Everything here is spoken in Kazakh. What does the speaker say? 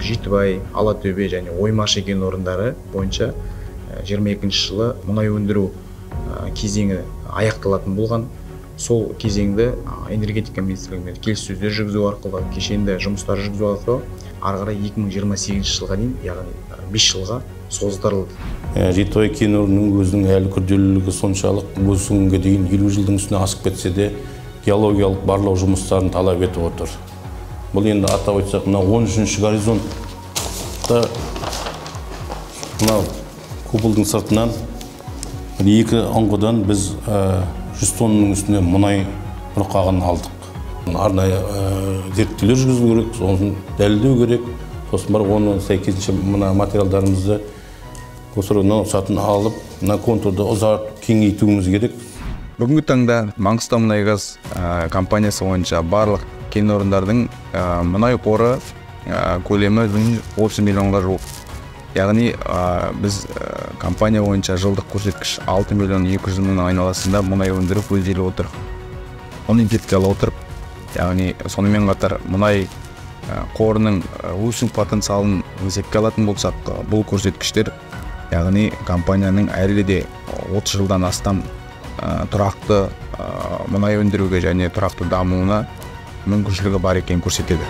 Жетібай, Алатөбе және Оймашы кен орындары бойынша 22 жылы мұнай өндіру кезеңі аяқталатын болған. Сол кезеңді энергетика министрлігімен келіссөздер жүргізу арқылы, кешенді жұмыстар жүргізу арқылы ары қарай 2028 жылға дейін, яғни 5 жылға созылдырылды. Жетібай кен орнының өзінің әлі күрделілігі соншалық осы күнге дейін 50 жылдың үстіне асып кетсе де геологиялық барлау жұмыстарын талап етіп отыр. Бұл енді атап айтсақ, мына 13-ші горизонтта мына куполдың сыртынан екі ұңғыдан біз 100 тонның үстіне мұнай бұрқағын алдық. Арнайы зерттеулер жүргізу керек, соны дәлелдеу керек. Сосын барып оны сәйкесінше мына материалдарымызды осы рұқсатын алып, мына контурды ұзартып кеңейтуіміз керек. Бүгінгі таңда Маңғыстаумұнайгаз компаниясы бойынша барлық кен орындардың мұнай қоры көлемі 30 миллионға жуық. Яғни біз компания бойынша жылдық көрсеткіш 6 миллион 200 мың айналасында мұнай өндіріп көзделіп отыр. Оны есепке отырып, яғни сонымен қатар мұнай қорының өсу потенциалын есепке алатын болсақ, бұл көрсеткіштер, яғни компанияның әлі де 30 жылдан астам тұрақты мұнай өндіруге және тұрақты дамуына мүмкіншілігі бар екенін көрсетеді.